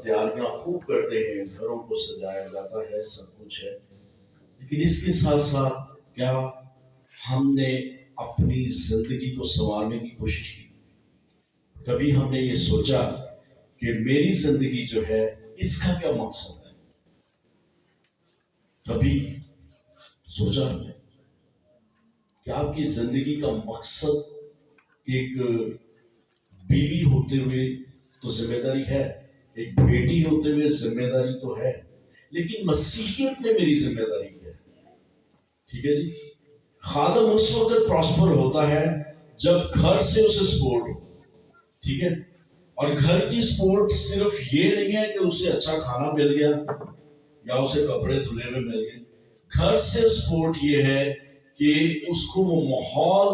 تیاریاں خوب کرتے ہیں، گھروں کو سجایا جاتا ہے، سب کچھ ہے، لیکن اس کے ساتھ ساتھ کیا ہم نے اپنی زندگی کو سنوارنے کی کوشش کی؟ کبھی ہم نے یہ سوچا کہ میری زندگی جو ہے اس کا کیا مقصد ہے؟ کبھی سوچا ہم نے کہ آپ کی زندگی کا مقصد ایک بیوی ہوتے ہوئے تو ذمہ داری ہے، ایک بیٹی ہوتے ہوئے ذمہ داری تو ہے، لیکن مسیحیت میں میری ذمہ داری کیا ہے؟ ٹھیک ہے جی، خادم اس وقت پراسپر ہوتا ہے جب گھر سے اسے سپورٹ ہو، ٹھیک ہے، اور گھر کی سپورٹ صرف یہ نہیں ہے کہ اسے اچھا کھانا مل گیا یا اسے کپڑے دھلے ہوئے مل گئے، گھر سے سپورٹ یہ ہے کہ اس کو وہ ماحول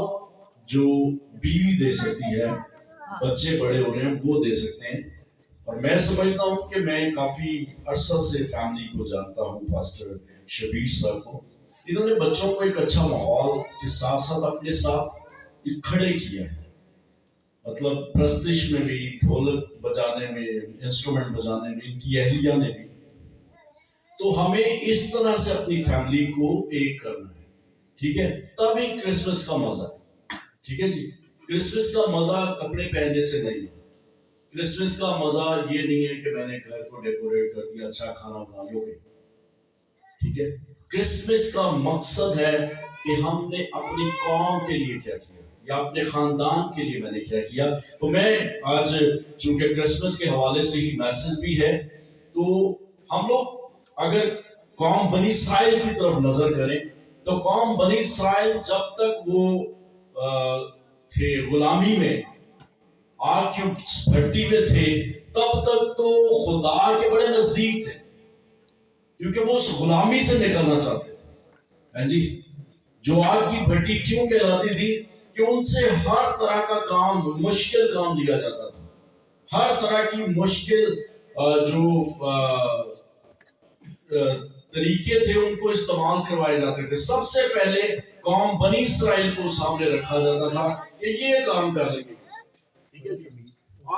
جو بیوی دے سکتی ہے، بچے بڑے ہو رہے ہیں وہ دے سکتے ہیں۔ اور میں سمجھتا ہوں کہ میں کافی عرصہ سے فیملی کو جانتا ہوں، پاسٹر شبیر صاحب کو، انہوں نے بچوں کو ایک اچھا ماحول کے ساتھ ساتھ اپنے ساتھ کھڑے کیا ہے، مطلب پرستش میں بھی، ڈھولک بجانے میں، انسٹرومنٹ بجانے میں، ان کی اہلیہ نے بھی۔ تو ہمیں اس طرح سے اپنی فیملی کو ایک کرنا ہے، ٹھیک ہے، تبھی کرسمس کا مزہ ہے، ٹھیک ہے جی۔ کرسمس کا مزہ کپڑے پہننے سے نہیں ہے، کرسمس کا مزہ یہ نہیں ہے کہ میں نے گھر کو ڈیکوریٹ کر دیا، اچھا کھانا بنا لو گے، ٹھیک ہے۔ کرسمس کا مقصد ہے کہ ہم نے اپنی قوم کے لیے کیا کیا یا اپنے خاندان کے لیے میں نے کیا کیا۔ تو میں آج چونکہ کرسمس کے حوالے سے ہی میسج بھی ہے، تو ہم لوگ اگر قوم بنی اسرائیل کی طرف نظر کریں تو قوم بنی اسرائیل جب تک وہ تھے غلامی میں، آگ کی بھٹی میں تھے، تب تک تو خدا کے بڑے نزدیک تھے، کیونکہ وہ اس غلامی سے نکلنا چاہتے تھے، ہاں جی۔ جو آگ کی بھٹی کیوں کہلاتی تھی؟ کہ ان سے ہر طرح کا کام، مشکل کام دیا جاتا تھا، ہر طرح کی مشکل جو طریقے تھے ان کو استعمال کروائے جاتے تھے۔ سب سے پہلے قوم بنی اسرائیل کو سامنے رکھا جاتا تھا کہ یہ کام کر لیں گے، ٹھیک ہے جی۔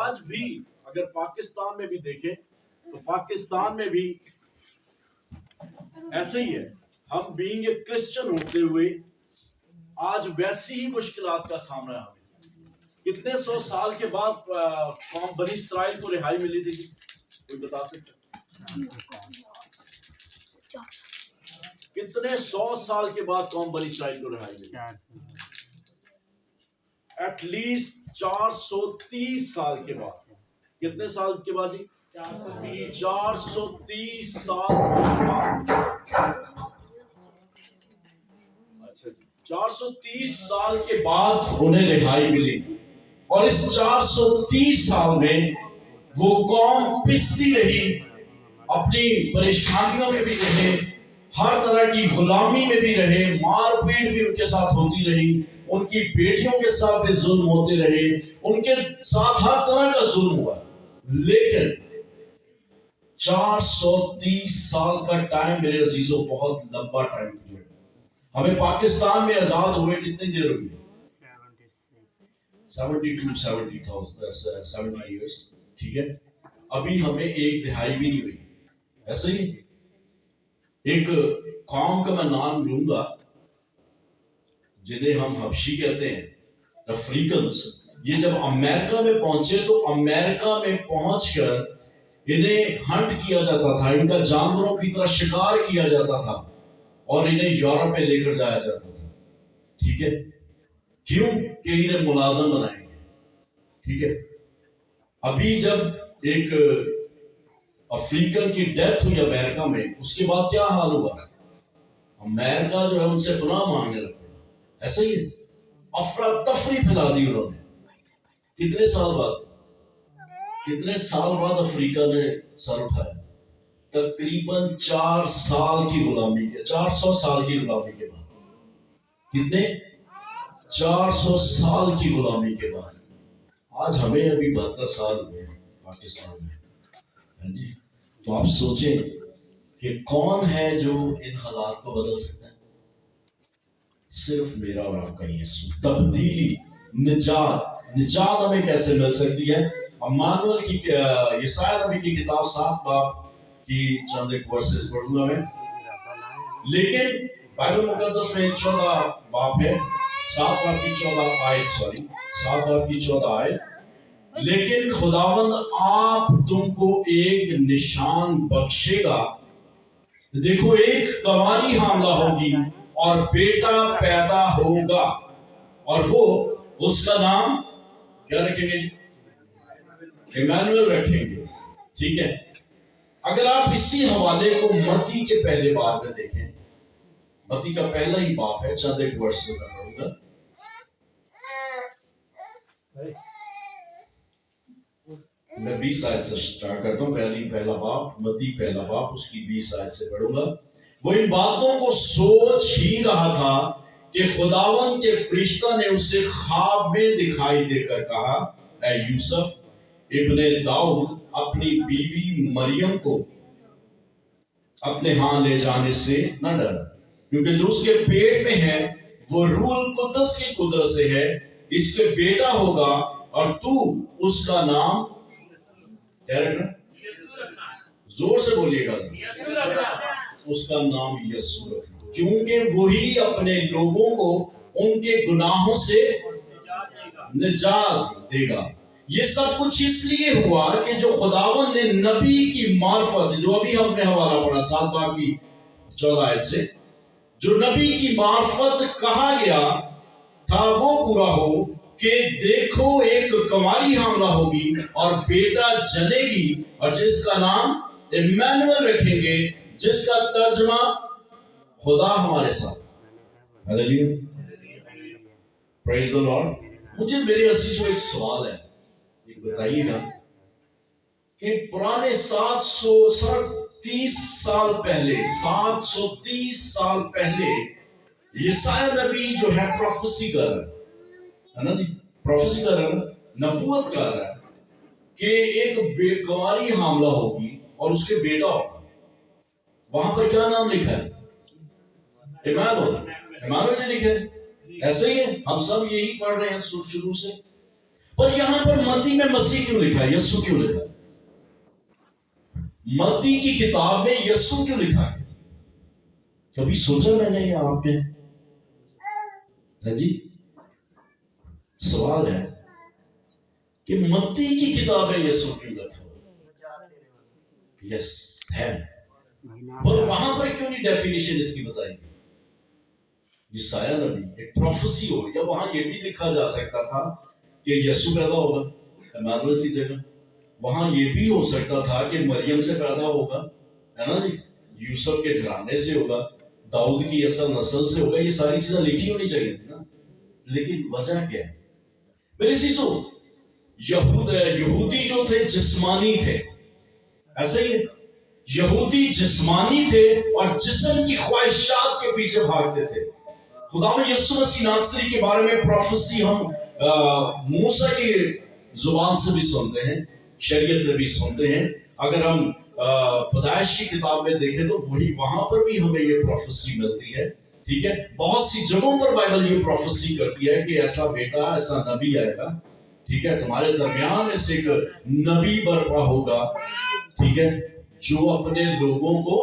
آج بھی اگر پاکستان میں بھی دیکھیں تو پاکستان میں بھی ایسے ہی ہے، ہم بینگ اے کرسچن ہوتے ہوئے آج ویسی ہی مشکلات کا سامنا ہے۔ کتنے سو سال کے بعد قوم بنی اسرائیل کو رہائی ملی تھی؟ کوئی بتا سکتا ہے؟ کتنے سو سال کے بعد قوم بنی اسرائیل کو رہائی ملی؟ ایٹ لیسٹ 430 سال کے بعد۔ کتنے سال کے بعد جی؟ 430 سال کے بعد۔ اچھا جی، 430 سال کے بعد انہیں رہائی ملی، اور اس 430 سال میں وہ قوم پستی رہی، اپنی پریشانیوں میں بھی رہے، ہر طرح کی غلامی میں بھی رہے، مار پیٹ بھی ان کے ساتھ ہوتی رہی، ان کی بیٹیوں کے ساتھ بھی ظلم ہوتے رہے، ان کے ساتھ ہر طرح کا ظلم ہوا، لیکن 430 سال کا ٹائم میرے عزیزوں بہت لمبا ٹائم ہے۔ ہمیں پاکستان میں آزاد ہوئے کتنی دیر ہوئی؟ 70 ایئرس، ٹھیک ہے۔ ابھی ہمیں ایک دہائی بھی نہیں ہوئی، ایسے ہی۔ ایک قوم کا میں نام لوں گا جنہیں ہم حبشی کہتے ہیں، افریقنس۔ یہ جب امریکہ میں پہنچے تو امریکہ میں پہنچ کر انہیں ہنٹ کیا جاتا تھا، ان کا جانوروں کی طرح شکار کیا جاتا تھا اور انہیں یورپ میں لے کر جایا جاتا تھا، ٹھیک ہے۔ کیوں؟ کہ انہیں ملازم بنائیں گے، ٹھیک ہے۔ ابھی جب ایک افریقن کی ڈیتھ ہوئی امریکہ میں، اس کے بعد کیا حال ہوا؟ امریکہ جو ہے ان سے پناہ مانگنے لگا، ایسا ہی ہے۔ افراتفری پھیلا دی انہوں نے۔ کتنے سال بعد افریقہ نے سر اٹھایا؟ تقریباً 4 سال کی غلامی کے، 400 سال کی غلامی کے بعد۔ کتنے؟ 400 سال کی غلامی کے بعد۔ آج ہمیں ابھی 72 سال ہوئے ہیں پاکستان میں، ہاں جی۔ تو آپ سوچیں کہ کون ہے جو ان حالات کو بدل سکتا ہے؟ صرف میرا اور آپ کا یسوع۔ تبدیلی، نجات ہمیں کیسے مل سکتی ہے؟ امانویل کی یسایہ نبی کی کتاب 7 باب کی چند ایک ورسز پڑھوں گا میں. لیکن بائبل مقدس میں 14 باب ہے, 7 باب کی 14 آیت 7 باب کی 14 آیت. لیکن خداوند آپ تم کو ایک نشان بخشے گا, دیکھو ایک کنواری حاملہ ہوگی اور بیٹا پیدا ہوگا, اور وہ اس کا نام کیا رکھیں گے؟ ایمانویل رکھیں گے. ٹھیک ہے. اگر آپ اسی حوالے کو متی کے پہلے باب میں دیکھیں, متی کا پہلا ہی باب ہے, چند ایک ورس سے میں پڑھوں گا. میں 20 آیت سے سٹارٹ کرتا ہوں. پہلا باب متی پہلا باب اس کی 20 آیت سے پڑھوں گا. وہ ان باتوں کو سوچ ہی رہا تھا کہ خداوند کے فرشتہ نے اسے خواب میں دکھائی دے کر کہا, اے یوسف ابن داؤد اپنی بیوی مریم کو اپنے ہاں لے جانے سے نہ ڈر, کیونکہ جو اس کے پیٹ میں ہے وہ روح القدس کی قدرت سے ہے. اس کے بیٹا ہوگا اور تو اس کا نام کیا رکھنا؟ زور سے بولیے گا. اس کا نام یسوع رکھنا, کیونکہ وہی اپنے لوگوں کو ان کے گناہوں سے نجات دے گا. یہ سب کچھ اس لیے ہوا کہ جو خداوند نے نبی کی معرفت, جو ابھی ہم نے حوالہ پڑھا 7 باب کی 14 آیت سے, جو نبی کی معرفت کہا گیا تھا وہ پورا ہو کہ دیکھو ایک کنواری حاملہ ہوگی اور بیٹا جنے گی, اور جس کا نام ایمانویل رکھیں گے, جس کا ترجمہ خدا ہمارے ساتھ. ہاللیلویا, پریز دی لارڈ. مجھے میرے عزیزو ایک سوال ہے, ایک بتائیے گا کہ پرانے 730 سال پہلے یسایہ نبی جو ہے پروفیسی کر رہا ہے نا جی, پروفیسی کر رہا ہے, نبوت کر رہا ہے کہ ایک کنواری حاملہ ہوگی اور اس کے بیٹا ہوگا. وہاں پر کیا نام لکھا ہے؟ ایمانویل نے لکھا ہے. ایسے ہی ہے, ہم سب یہی پڑھ رہے ہیں شروع سے. پر یہاں پر متی میں مسیح کیوں لکھا ہے, یسوع کیوں لکھا ہے؟ متی کی کتاب میں یسوع کیوں لکھا ہے؟ کبھی سوچا میں نے یا آپ نے؟ جی سوال ہے کہ متی کی کتاب میں یسوع کیوں لکھا ہے؟ یس ہے, پر وہاں پر کیوں نہیں ڈیفینیشن اس کی بتائی گئی؟ یسایہ نبی ایک پروفیسی ہو, یا وہاں یہ بھی لکھا جا سکتا تھا کہ یسوع پیدا ہوگا ایمانویل کی جگہ. وہاں یہ بھی ہو سکتا تھا کہ مریم سے پیدا ہوگا, ہے نا جی, یوسف کے گھرانے سے ہوگا, داؤد کی اصل نسل سے ہوگا. یہ ساری چیزیں لکھی ہونی چاہیے تھی نا. لیکن وجہ کیا ہے میرے سیسو؟ یہودی جو تھے جسمانی تھے, ایسا ہی ہے, یہودی جسمانی تھے اور جسم کی خواہشات کے پیچھے بھاگتے تھے. خداوند یسوع مسیح ناصری کے بارے میں پروفیسی ہم موسیٰ کی زبان سے بھی سنتے ہیں, شریعت میں بھی سنتے ہیں. اگر ہم پیدائش کی کتاب میں دیکھیں تو وہاں پر بھی ہمیں یہ پروفیسی ملتی ہے. ٹھیک ہے, بہت سی جگہوں پر بائبل یہ پروفیسی کرتی ہے کہ ایسا بیٹا, ایسا نبی آئے گا. ٹھیک ہے, تمہارے درمیان میں سے ایک نبی برپا ہوگا, ٹھیک ہے, جو اپنے لوگوں کو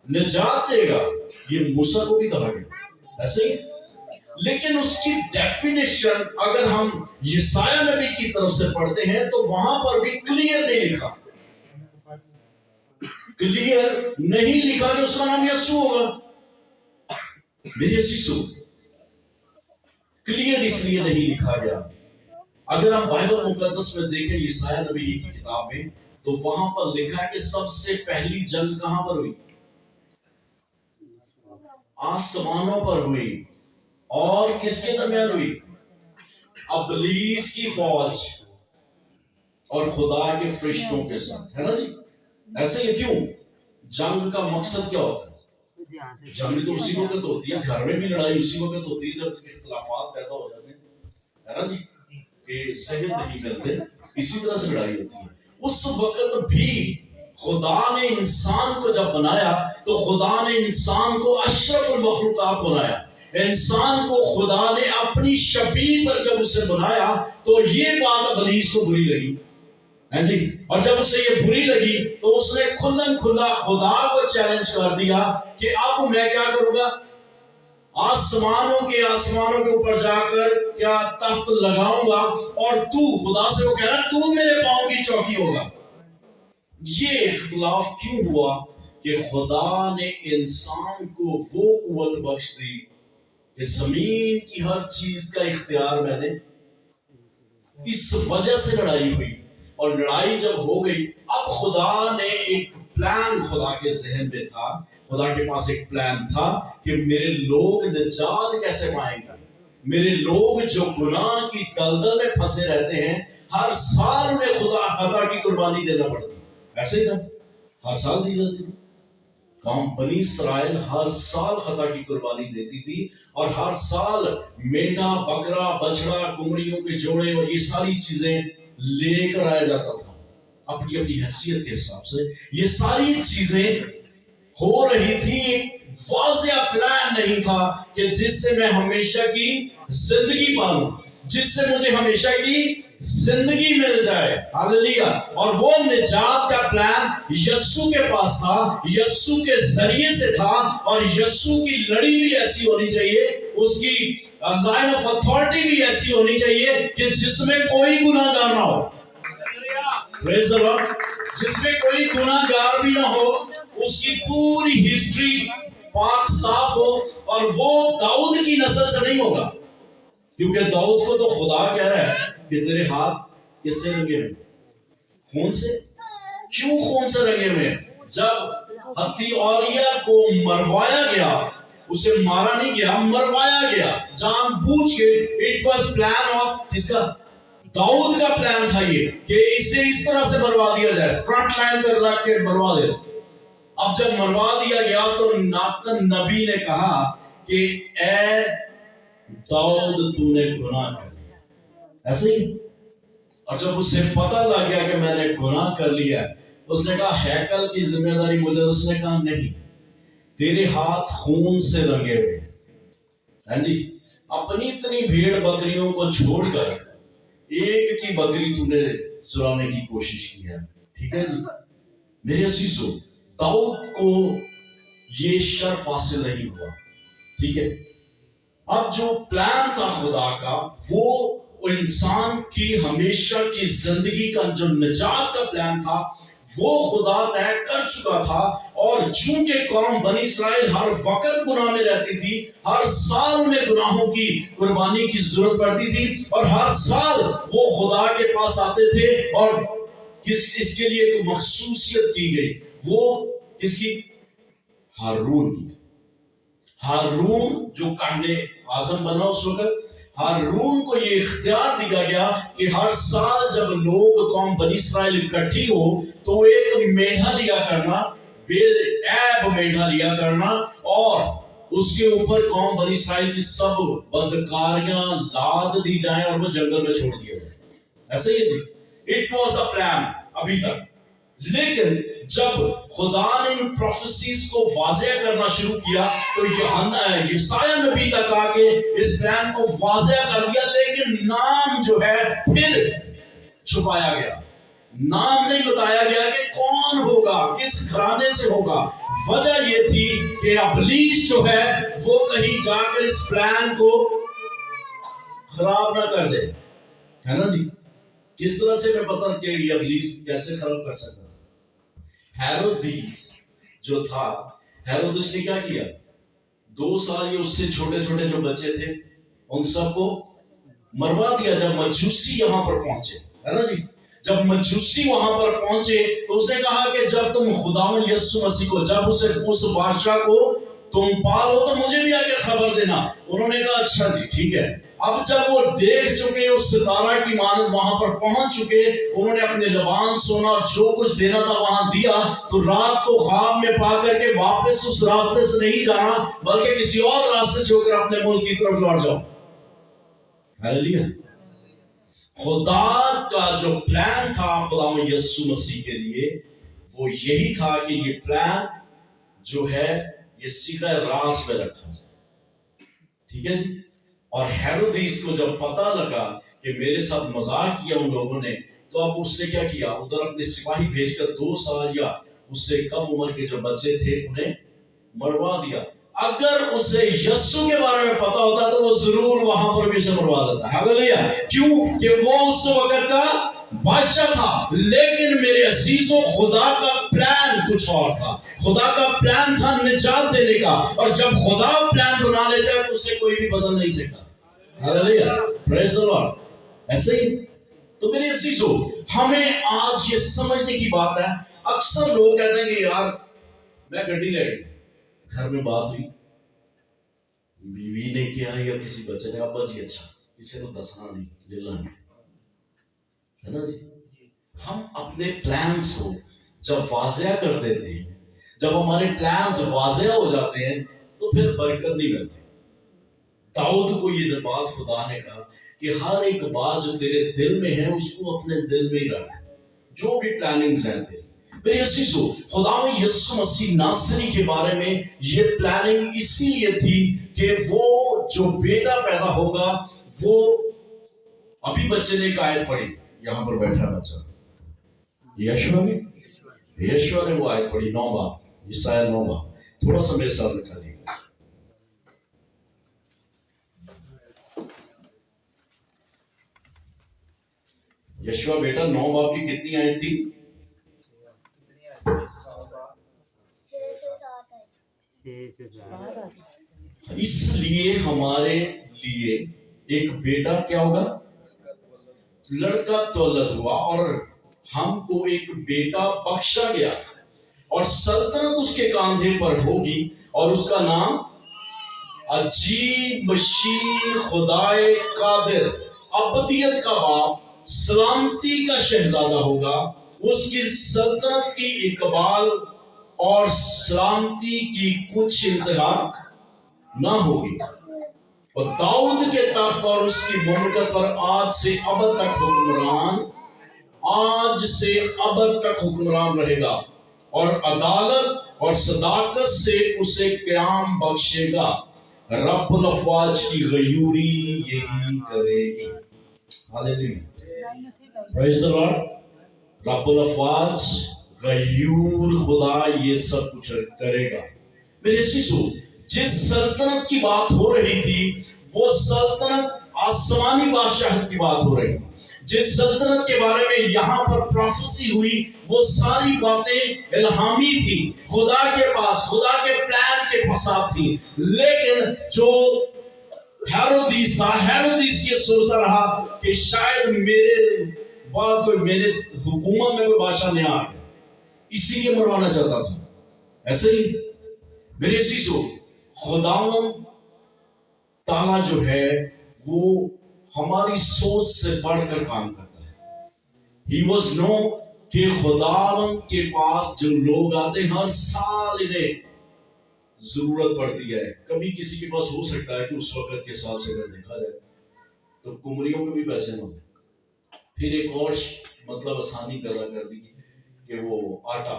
نجات دے گا. یہ موسیٰ کو بھی کہا گیا, ایسے ہی. لیکن اس کی ڈیفینیشن اگر ہم یسایہ نبی کی طرف سے پڑھتے ہیں تو وہاں پر بھی کلیئر نہیں لکھا, کلیئر نہیں لکھا کہ اس کا نام یسوع ہوگا. میرے سیسو کلیئر اس لیے نہیں لکھا گیا. اگر ہم بائبل مقدس میں دیکھیں یسایہ نبی کی کتاب میں, تو وہاں پر لکھا ہے کہ سب سے پہلی جنگ کہاں پر ہوئی؟ آسمانوں پر ہوئی. اور کس کے درمیان ہوئی؟ ابلیس کی فوج اور خدا کے فرشتوں کے ساتھ, ہے نا جی. ایسے ہی کیوں؟ جنگ کا مقصد کیا ہوتا ہے؟ جنگ تو اسی وقت ہوتی ہے, گھر میں بھی لڑائی اسی وقت ہوتی ہے جب اختلافات پیدا ہو جاتے ہیں, ہے نا جی, کہ ذہن نہیں ملتے, اسی طرح سے لڑائی ہوتی ہے. اس وقت بھی خدا نے انسان کو جب بنایا تو خدا نے انسان کو اشرف المخلوقات بنایا. انسان کو خدا نے اپنی شبیہ پر جب اسے بنایا تو یہ بات ابلیس کو بری لگی. ہیں جی. اور جب اسے یہ بری لگی تو اس نے کھلم کھلا خدا کو چیلنج کر دیا کہ اب میں کیا کروں گا، آسمانوں کے اوپر جا کر کیا تخت لگاؤں گا، اور تو خدا سے وہ کہہ رہا تو میرے پاؤں کی چوکی ہوگا. یہ اختلاف کیوں ہوا کہ خدا نے انسان کو وہ قوت بخش دی کہ زمین کی ہر چیز کا اختیار میں نے. اس وجہ سے لڑائی ہوئی، اور لڑائی جب ہو گئی اب خدا نے ایک پلان، خدا کے ذہن میں تھا، خدا کے پاس ایک پلان تھا کہ میرے لوگ نجات کیسے پائیں گے. میرے لوگ جو گناہ کی دلدل میں پھنسے رہتے ہیں، ہر سال میں خدا کی قربانی دینا پڑتی. ایسے ہی تھا، ہر سال دی جاتی تھی. قوم بنی اسرائیل ہر سال خطا کی قربانی دیتی تھی، اور ہر سال مینڈا، بکرا، بچڑا، کمڑیوں کے جوڑے اور یہ ساری چیزیں لے کر آیا جاتا تھا اپنی اپنی حیثیت کے حساب سے. یہ ساری چیزیں ہو رہی تھی، واضح پلان نہیں تھا کہ جس سے میں ہمیشہ کی زندگی پالوں، جس سے مجھے ہمیشہ کی زندگی مل جائے. ہاللیلویا. اور وہ نجات کا پلان یسوع کے پاس تھا، یسوع کے ذریعے سے تھا، اور یسوع کی لڑی بھی ایسی ہونی چاہیے، اس کی لائن آف اتھارٹی بھی ایسی ہونی چاہیے کہ جس میں کوئی گناہ گار نہ ہو. پریز دی لارڈ. جس میں کوئی گناہ گار بھی نہ ہو، اس کی پوری ہسٹری پاک صاف ہو، اور وہ داؤد کی نسل سے نہیں ہوگا، کیونکہ داؤد کو تو خدا کہہ رہا ہے کہ تیرے ہاتھ کس سے رنگے ہوئے؟ خون سے. کیوں خون سے رنگے ہوئے؟ جب ہتی اوریہ کو مروایا گیا، اسے مارا نہیں گیا، مروایا گیا جان بوجھ کے. اٹ واز پلان آف کس کا؟ داؤد کا پلان تھا یہ کہ اسے اس طرح سے مروا دیا جائے، فرنٹ لائن پر رکھ کے مروا دے. اب جب مروا دیا گیا تو ناتن نبی نے کہا کہ اے داؤد تو نے گناہ کر لیا. ایسے ہی. اور جب اسے پتہ لگ گیا کہ میں نے گناہ کر لیا، اس نے کہا ہیکل کی ذمہ داری مجھے. اس نے کہا نہیں، تیرے ہاتھ خون سے رنگے ہوئے. ہاں جی. اپنی اتنی بھیڑ بکریوں کو چھوڑ کر ایک کی بکری تو نے چرانے کی کوشش کی ہے. ٹھیک ہے جی. میرے عزیزو، داؤد کو یہ شرف حاصل نہیں ہوا. ٹھیک ہے. اب جو پلان تھا خدا کا، وہ انسان کی ہمیشہ کی زندگی کا جو نجات کا پلان تھا وہ خدا طے کر چکا تھا. اور چونکہ قوم بنی اسرائیل ہر وقت گناہ میں رہتی تھی، ہر سال میں گناہوں کی قربانی کی ضرورت پڑتی تھی، اور ہر سال وہ خدا کے پاس آتے تھے، اور اس کے لیے ایک مخصوصیت کی گئی. وہ کس کی؟ ہارون کی. ہارون جو کاہن اعظم بنا اس وقت، ہارون کو یہ اختیار دیا گیا کہ ہر سال جب لوگ قوم بنی اسرائیل اکٹھی ہو تو ایک میڑھا لیا کرنا، بے عیب میڑھا لیا کرنا، اور اس کے اوپر قوم بنی اسرائیل کی سب بدکاریاں لاد دی جائیں اور وہ جنگل میں چھوڑ دیا جائے. ایسے ہی تھی. اٹ واز دا پلان ابھی تک. لیکن جب خدا نے ان پروفیسیز کو واضح کرنا شروع کیا تو یسایہ نبی تک آ کے اس پلان کو واضح کر دیا، لیکن نام جو ہے پھر چھپایا گیا. نام نہیں بتایا گیا کہ کون ہوگا، کس گھرانے سے ہوگا. وجہ یہ تھی کہ ابلیس جو ہے وہ کہیں جا کر اس پلان کو خراب نہ کر دے. ہے نا جی. کس طرح سے میں پتا کہ یہ ابلیس کیسے خراب کر سکتا. ہیرودیس جو تھا، ہیرودیس نے کیا کیا؟ 2 سال یہ اس سے چھوٹے چھوٹے جو بچے تھے ان سب کو مروا دیا. جب مجوسی یہاں پر پہنچے، ہے نا جی، جب مجوسی وہاں پر پہنچے تو اس نے کہا کہ جب تم خداوند یسوع مسیح کو، جب اس بادشاہ کو تم پالو تو مجھے بھی آگے خبر دینا. انہوں نے کہا اچھا جی ٹھیک ہے. اب جب وہ دیکھ چکے، اس ستارہ کی مانند وہاں پر پہنچ چکے، انہوں نے اپنے لبان، سونا، جو کچھ دینا تھا وہاں دیا. تو رات کو خواب میں پا کر کے واپس اس راستے سے نہیں جانا بلکہ کسی اور راستے سے ہو کر اپنے ملک کی طرف لوٹ جاؤ. ہاللیلویا. خدا کا جو پلان تھا خدا یسوع مسیح کے لیے وہ یہی تھا کہ یہ پلان جو ہے یہ صیغہ راز میں رکھا جائے. ٹھیک ہے جی. اور ہیرودیس کو جب پتا لگا کہ میرے ساتھ مذاق کیا ان لوگوں نے تو اب اس نے کیا کیا, ادھر اپنے سپاہی بھیج کر 2 سال یا اس سے کم عمر کے جو بچے تھے انہیں مروا دیا. اگر اسے یسوع کے بارے میں پتا ہوتا تو وہ ضرور وہاں پر بھی اسے مروا دیتا. ہاللیلویہ. کیوں کہ وہ اس وقت کا بادشاہ تھا. لیکن میرے عزیزوں, خدا کا پلان کچھ اور تھا. خدا کا پلان تھا نجات دینے کا, اور جب خدا پلان بنا لیتا ہے تو اسے کوئی بھی بدل نہیں سکتا. ہاللیلویہ, پریز دی لارڈ. ایسے ہی تو میرے عزیزوں, ہمیں آج یہ سمجھنے کی بات ہے. اکثر لوگ کہتے ہیں کہ یار میں گڈی لے گئی, گھر میں بات ہوئی, بیوی نے کیا یا کسی بچے نے, ابا جی اچھا کسی کو دسنا نہیں, لے لانا ہے نا جی. ہم اپنے پلانس کو جب واضح کر دیتے ہیں, جب ہمارے پلانس واضح ہو جاتے ہیں تو پھر برکت نہیں ملتی. داؤد کو یہ بات خدا نے کہا کہ ہر ایک بات جو تیرے دل میں ہے اس کو اپنے دل میں ہی رکھ, جو بھی پلاننگز ہیں تیری. میرے عزیزو, خداوند یسوع مسیح ناصری کے بارے میں یہ پلاننگ اسی لیے تھی کہ وہ جو بیٹا پیدا ہوگا, وہ ابھی بچے نے ایک آیت پڑھی, یہاں پر بیٹھا بچہ یشوع نے وہ آیت پڑھی 9 باب, یسایہ 9 باب. تھوڑا سا میرے ساتھ لکھا دیے. یشوع بیٹا 9 باب کی کتنی آیت تھی؟ 6 اس لیے ہمارے لیے ایک بیٹا کیا ہوگا, لڑکا تولد ہوا, اور ہم کو ایک بیٹا بخشا گیا, اور سلطنت اس کے کاندھے پر ہوگی, اور اس کا نام عجیب, مشیر, خدائے قادر, ابدیت کا باپ, سلامتی کا شہزادہ ہوگا. اس کی سلطنت کی اقبال اور سلامتی کی کچھ انتہا نہ ہوگی, اور داؤد کے تخت اور اس کی مملکت پر آج سے ابد تک حکمران رہے گا, اور عدالت اور صداقت سے اسے قیام بخشے گا. رب الافواج کی غیوری یہی کرے گی. ہاللیلویہ, پریز دی لارڈ. رب الافواج, غیور خدا, یہ سب کچھ کرے گا. میرے عزیزو, جس سلطنت کی بات ہو رہی تھی وہ سلطنت آسمانی بادشاہت کی بات ہو رہی تھی. جس سلطنت کے بارے میں یہاں پر پروفیسی ہوئی وہ ساری باتیں الہامی تھی, خدا کے پاس, خدا کے پلان کے پسات تھی. لیکن جو ہیرودیس تھا, ہیرودیس یہ سوچتا رہا کہ شاید میرے بعد کوئی, میرے حکومت میں کوئی بادشاہ نہیں آ گیا, اسی لیے مروانا چاہتا تھا. ایسے ہی میرے عزیزو, خداوند تعالیٰ جو ہے وہ ہماری سوچ سے بڑھ کر کام کرتا ہے. He was known کہ خداوند کے پاس جو لوگ آتے ہیں ہر سال انہیں ضرورت پڑتی ہے. کبھی کسی کے پاس ہو سکتا ہے کہ اس وقت کے حساب سے اگر دیکھا جائے تو کمریوں میں بھی پیسے نہ ہوں. پھر ایک اور مطلب آسانی پیدا کر دی کہ وہ آٹا,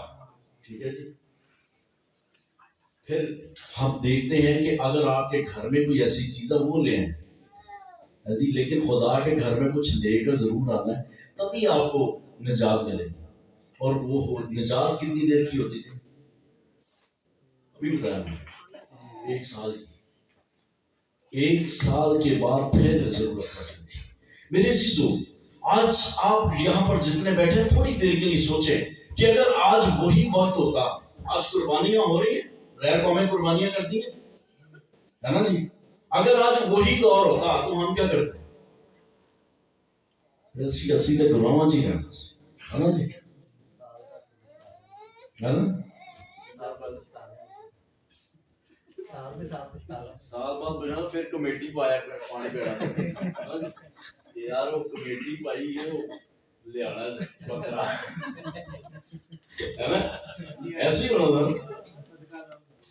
ٹھیک ہے جی. پھر ہم دیکھتے ہیں کہ اگر آپ کے گھر میں کوئی ایسی چیز ہے وہ لے آئیں جی, لیکن خدا کے گھر میں کچھ لے کر ضرور آنا ہے, تبھی آپ کو نجات ملے گی. اور وہ نجات کتنی دیر کی ہوتی تھی؟ ابھی بتایا میں, 1 سال کی. 1 سال کے بعد پھر ضرورت پڑتی تھی. میرے عزیزو, آج آپ یہاں پر جتنے بیٹھے تھوڑی دیر کے لیے سوچیں کہ اگر آج وہی وقت ہوتا, آج قربانیاں ہو رہی ہیں, غیر قومیں قربانیاں کرتی ہیں, ہے نا جی. اگر آج وہی دور ہوتا تو ہم کیا کرتے؟ سیدھے غلام جی رہنا, ہے نا جی, ہے نا. سال بعد بجانا پھر کمیٹی پایا پانی پیڑا یار, وہ کمیٹی پائی ہے وہ لے آنا بکرا, ہے نا. ایسے ہی ہونا تھا,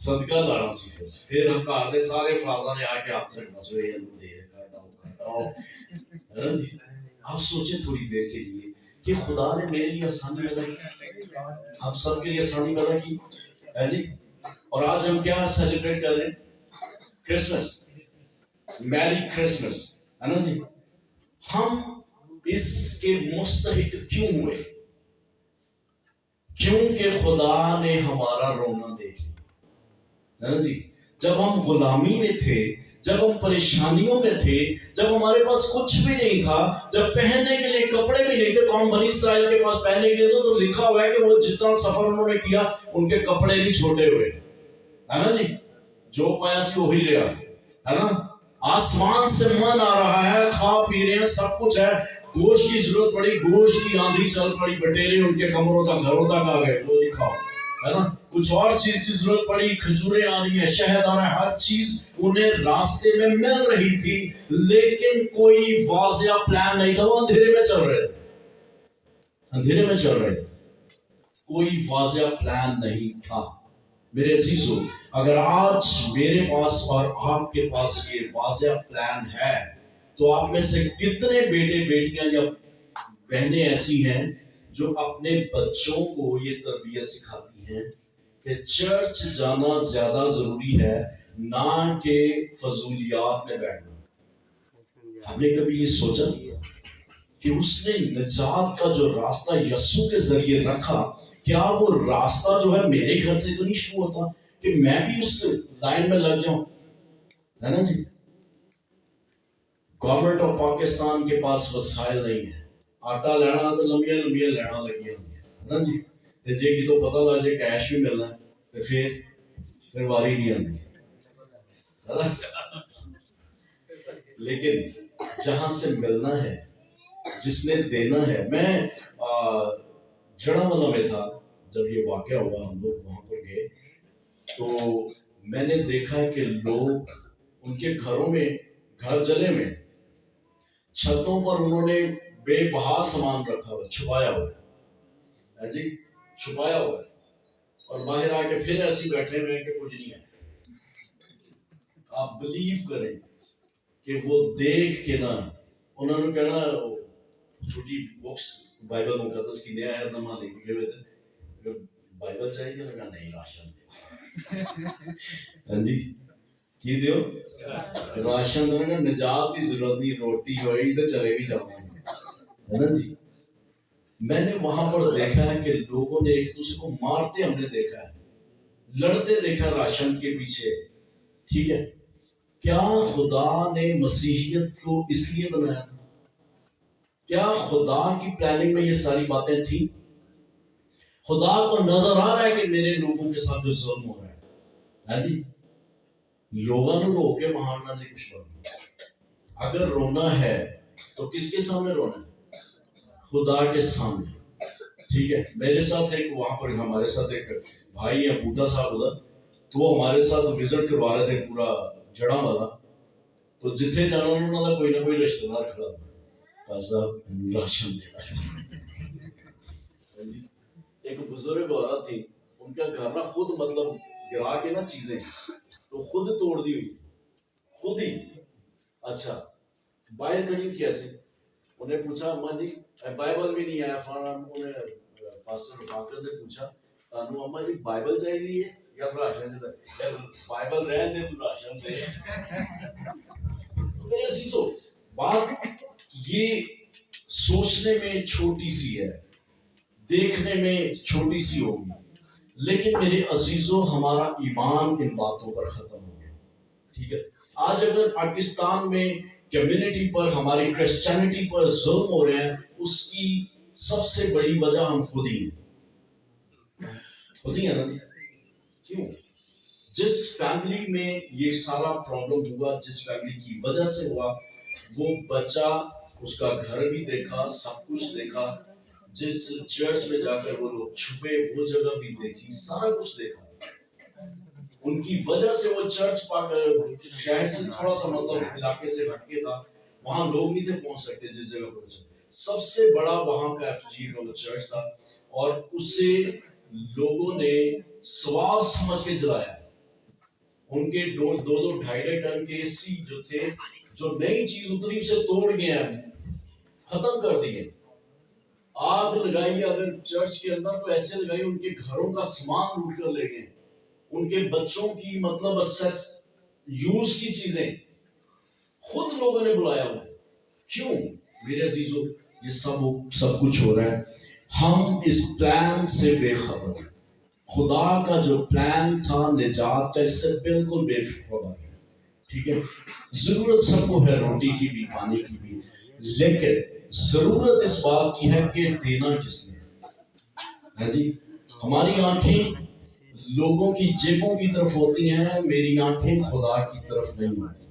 صدقہ لانا سی. پھر ہم گھر دے سارے فادر نے آ کے ہاتھ رکھنا سو یہ دے کٹاؤ, ہے نا جی. آپ سوچیں تھوڑی دیر کے لیے کہ خدا نے میرے لیے آسانی پیدا کی, آپ سب کے لیے آسانی پیدا کی ہے جی. اور آج ہم کیا سیلیبریٹ کر رہے ہیں؟ کرسمس, میری کرسمس, ہے نا جی. ہم اس کے مستحق کیوں ہوئے؟ کیونکہ خدا نے ہمارا رونا دیکھ لیا، ہے نا جی۔ جب ہم غلامی میں تھے، جب ہم پریشانیوں میں تھے، جب ہمارے پاس کچھ بھی نہیں تھا، جب پہننے کے لیے کپڑے بھی نہیں تھے، قوم بنی اسرائیل کے پاس پہننے کے لیے تو لکھا ہوا ہے کہ وہ جتنا سفر انہوں نے کیا ان کے کپڑے نہیں چھوٹے ہوئے، ہے نا جی۔ جو پایا سی وہی رہا، ہے نا۔ آسمان سے من آ رہا ہے، کھا پی رہے ہیں، سب کچھ ہے۔ گوشت کی ضرورت پڑی، گوشت کی آندھی چل پڑی، بٹیرے ان کے کمروں تک، گھروں تک آ گئے، لو جی کھاؤ، ہے نا۔ کچھ اور چیز کی ضرورت پڑی، کھجوریں آ رہی ہیں، شہد آ رہا ہے، ہر چیز انہیں راستے میں مل رہی تھی، لیکن کوئی واضح پلان نہیں تھا۔ وہ اندھیرے میں چل رہے تھے، اندھیرے میں چل رہے تھے، کوئی واضح پلان نہیں تھا۔ میرے عزیزو، اگر آج میرے پاس اور آپ کے پاس یہ واضح پلان ہے تو آپ میں سے کتنے بیٹے بیٹیاں یا بہنیں ایسی ہیں جو اپنے بچوں کو یہ تربیت سکھاتی ہیں کہ چرچ جانا زیادہ ضروری ہے نہ کہ فضولیات میں بیٹھنا؟ ہم نے کبھی یہ سوچا کہ اس نے نجات کا جو راستہ یسوع کے ذریعے رکھا، کیا وہ راستہ جو ہے میرے گھر سے تو نہیں شروع ہوتا کہ میں بھی اس لائن میں لگ جاؤں، ہے نا جی۔ گورنمنٹ آف پاکستان کے پاس وسائل نہیں ہے، آٹا لینا تو لمبیاں لمبیاں لینا لگی ہوئی ہے نا جی۔ تے جے کی تو پتہ لگ جائے کیش بھی ملنا ہے تو پھر واری نہیں آتی، ہے نا۔ لیکن جہاں سے ملنا ہے، جس نے دینا ہے۔ میں جڑا والا میں تھا جب یہ واقعہ ہوا، ہم لوگ وہاں پر گئے تو میں نے دیکھا کہ لوگ ان کے گھروں میں، گھر جلے میں چھتوں پر انہوں نے بے بہا سامان رکھا ہوا، چھپایا ہوا ہے جی، چھپایا ہوا ہے، اور باہر آ کے پھر ایسے بیٹھے ہوئے ہیں کہ کچھ نہیں ہے۔ آپ بلیو کریں کہ وہ دیکھ کے نا انہوں نے کہنا، چھوٹی بکس بائبل مقدس کی نیا ہے نما لے کے گئے تھے، بائبل چاہیے، میں کہا نہیں، راشن دے۔ ہاں جی، کی دیو راشن دے، نجات کی ضرورت نہیں، روٹی ہوئی تو چلے بھی جانا ہے نا جی۔ میں نے وہاں پر دیکھا ہے کہ لوگوں نے ایک دوسرے کو مارتے ہم نے دیکھا ہے، لڑتے دیکھا راشن کے پیچھے، ٹھیک ہے۔ کیا خدا نے مسیحیت کو اس لیے بنایا تھا؟ کیا خدا کی پلاننگ میں یہ ساری باتیں تھیں؟ خدا کو نظر آ رہا ہے کہ میرے لوگوں کے ساتھ جو ظلم ہو رہا ہے جی، لوگوں نے رو کے مارنا نہیں کچھ کرنا۔ اگر رونا ہے تو کس کے سامنے رونا ہے؟ خدا کے سامنے، ٹھیک ہے۔ میرے ساتھ ایک وہاں پر ہمارے ساتھ ایک بھائی ہیں بوٹا صاحب ادھر، تو وہ ہمارے ساتھ وزٹ کروا رہے تھے پورا جڑا والا، تو جتنے جانا انہوں نے کوئی نہ کوئی رشتہ دار کھڑا تھا، صاحب راشن دے۔ ایک بزرگ عورت تھی، ان کا گھر نا خود مطلب گرا کے نا چیزیں تو خود توڑ دی ہوئی، خود ہی۔ اچھا، باہر کھڑی تھی ایسے، انہیں پوچھا اماں جی بائبل بھی نہیں آیا فلانا، انہیں پاسٹر رفاقت نے پوچھا تانوں اماں جی بائبل چاہیے یا راشن دے؟ بائبل رہن دے تو راشن دے۔ میرے عزیزو، بات یہ سوچنے میں چھوٹی سی ہے، دیکھنے میں چھوٹی سی ہوگی، لیکن میرے عزیزو ہمارا ایمان ان باتوں پر ختم ہو گیا، ٹھیک ہے۔ آج اگر پاکستان میں کمیونٹی پر، ہماری کرسچینٹی پر ظلم ہو رہے ہیں، اس کی سب سے بڑی وجہ ہم خود ہی ہیں، خود ہی ہیں نا۔ کیوں؟ جس فیملی میں یہ سارا پرابلم ہوا، جس فیملی کی وجہ سے ہوا، وہ بچہ اس کا گھر بھی دیکھا، سب کچھ دیکھا، جس چرچ میں جا کر وہ لوگ چھپے وہ جگہ بھی دیکھی، سارا کچھ دیکھا۔ ان کی وجہ سے وہ چرچ پا کر شہر سے تھوڑا سا مطلب علاقے سے ہٹ کے تھا، وہاں لوگ نہیں تھے پہنچ سکتے جس جگہ پہنچے۔ سب سے بڑا وہاں کا ایف جی کا چرچ تھا، اور اسے لوگوں نے ثواب سمجھ کے جلایا۔ ان کے دو ڈھائی ٹن کے سی جو تھے، جو نئی چیز اتری اسے توڑ گئے ہیں، ختم کر دیے، آگ لگائی اگر چرچ کے اندر تو ایسے لگائی ان کے گھروں کا سامان لوٹ کر لے گئے، ان کے بچوں کی مطلب یوز کی چیزیں خود لوگوں نے بلایا ہوا۔ کیوں میرے عزیزو؟ یہ سب کچھ ہو رہا ہے، ہم اس پلان سے بے خبر ہیں۔ خدا کا جو پلان تھا نجات کا، اس سے بالکل بے خبر ہے، ٹھیک ہے۔ ضرورت سب کو ہے، روٹی کی بھی، پانی کی بھی، لیکن ضرورت اس بات کی ہے کہ دینا کس نے ہے جی۔ ہماری آنکھیں لوگوں کی جیبوں کی طرف ہوتی ہیں، میری آنکھیں خدا کی طرف نہیں ہوتی،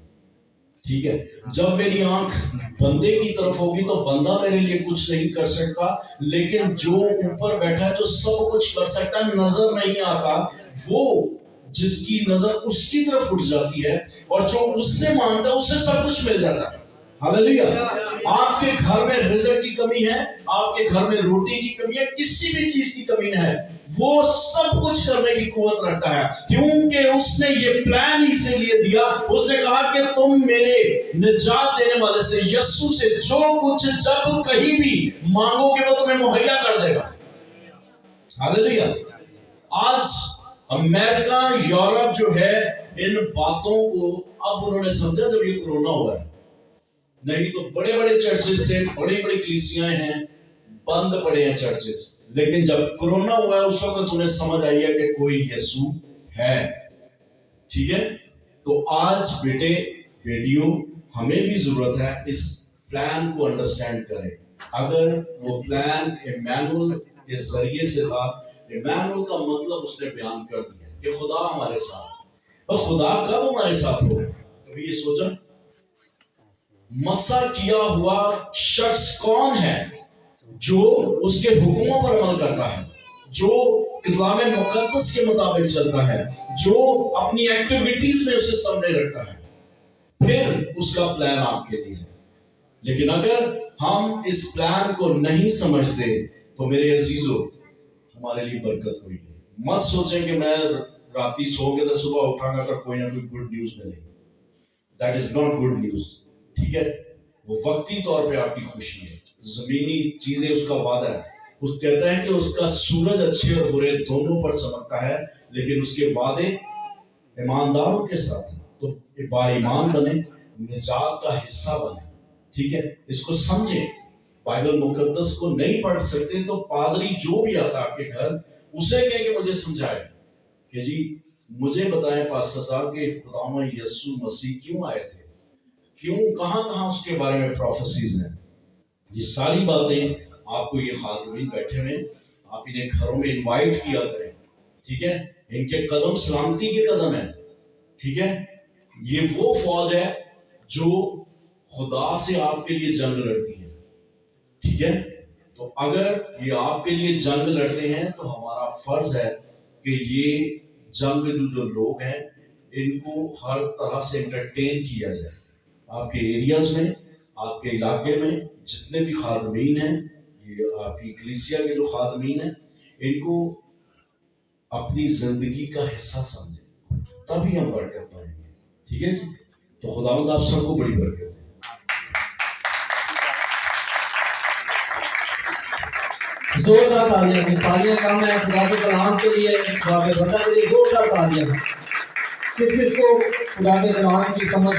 ٹھیک ہے۔ جب میری آنکھ بندے کی طرف ہوگی تو بندہ میرے لیے کچھ نہیں کر سکتا، لیکن جو اوپر بیٹھا ہے جو سب کچھ کر سکتا ہے، نظر نہیں آتا، وہ جس کی نظر اس کی طرف اٹھ جاتی ہے اور جو اس سے مانگتا ہے اس سے سب کچھ مل جاتا ہے۔ ہاللیلویا۔ آپ کے گھر میں رزق کی کمی ہے، آپ کے گھر میں روٹی کی کمی ہے، کسی بھی چیز کی کمی نہ ہے، وہ سب کچھ کرنے کی قوت رکھتا ہے، کیونکہ اس نے یہ پلان اسی لیے دیا۔ اس نے کہا کہ تم میرے نجات دینے والے سے، یسوع سے، جو کچھ جب کہیں بھی مانگو گے وہ تمہیں مہیا کر دے گا۔ ہاللیلویا۔ آج امریکہ، یورپ جو ہے، ان باتوں کو اب انہوں نے سمجھا جب یہ کرونا ہوا ہے۔ نہیں تو بڑے بڑے چرچز تھے، بڑی بڑی کلیسیاں ہیں، بند پڑے ہیں چرچز، لیکن جب کرونا ہوا ہے اس وقت انہیں سمجھ آئی ہے کہ کوئی یسوع ہے، ٹھیک ہے۔ تو آج بیٹے بیٹیوں ہمیں بھی ضرورت ہے اس پلان کو انڈرسٹینڈ کریں۔ اگر وہ پلان ایمانوئل کے ذریعے سے تھا، ایمانوئل کا مطلب اس نے بیان کر دیا کہ خدا ہمارے ساتھ، اور خدا کب ہمارے ساتھ ہو؟ کبھی یہ سوچا؟ مسح کیا ہوا شخص کون ہے؟ جو اس کے حکموں پر عمل کرتا ہے، جو کلام مقدس کے مطابق چلتا ہے، جو اپنی ایکٹیویٹیز میں اسے سامنے رکھتا ہے، پھر اس کا پلان آپ کے لیے ہے۔ لیکن اگر ہم اس پلان کو نہیں سمجھتے تو میرے عزیزو ہمارے لیے برکت ہوئی ہے۔ مت سوچیں کہ میں راتی سو کے تو صبح اٹھا گا تو کوئی نہ کوئی گڈ نیوز ملے گی۔ That is not good news, ٹھیک ہے۔ وہ وقتی طور پہ آپ کی خوشی ہے، زمینی چیزیں اس کا وعدہ ہے۔ اس کہتا ہے کہ اس کا سورج اچھے اور برے دونوں پر چمکتا ہے، لیکن اس کے وعدے ایمانداروں کے ساتھ ہیں۔ تو با ایمان بنے، نجات کا حصہ بنے، ٹھیک ہے۔ اس کو سمجھیں۔ بائبل مقدس کو نہیں پڑھ سکتے تو پادری جو بھی آتا آپ کے گھر، اسے کہے کہ مجھے سمجھائے کہ جی مجھے بتائیں پاسٹر صاحب کہ خداوند یسوع مسیح کیوں آئے تھے، کیوں، کہاں کہاں اس کے بارے میں پروفیسیز ہیں۔ یہ ساری باتیں آپ کو یہ خاتمین بیٹھے ہوئے، آپ انہیں گھروں میں انوائٹ کیا کریں، ٹھیک ہے۔ ان کے قدم سلامتی کے قدم ہیں، ٹھیک ہے۔ یہ وہ فوج ہے جو خدا سے آپ کے لیے جنگ لڑتی ہے، ٹھیک ہے۔ تو اگر یہ آپ کے لیے جنگ لڑتے ہیں تو ہمارا فرض ہے کہ یہ جنگ جو لوگ ہیں ان کو ہر طرح سے انٹرٹین کیا جائے۔ آپ کے ایریاز میں، آپ کے علاقے میں جتنے بھی خادمین ہیں، یہ آپ کی کلیسیا کے جو خادمین ہیں، ان کو اپنی زندگی کا حصہ سمجھیں، تبھی ہم برکت پائیں گے، ٹھیک ہے جی۔ تو خداوند آپ سب کو بڑی برکت دے۔ زوردار تالیاں کی تالیاں کم ہے خدا کے کلام کے لیے، خدا کے وطن کے لیے زوردار تالیاں۔ کس کس کو خدا کے کلام کی سمجھ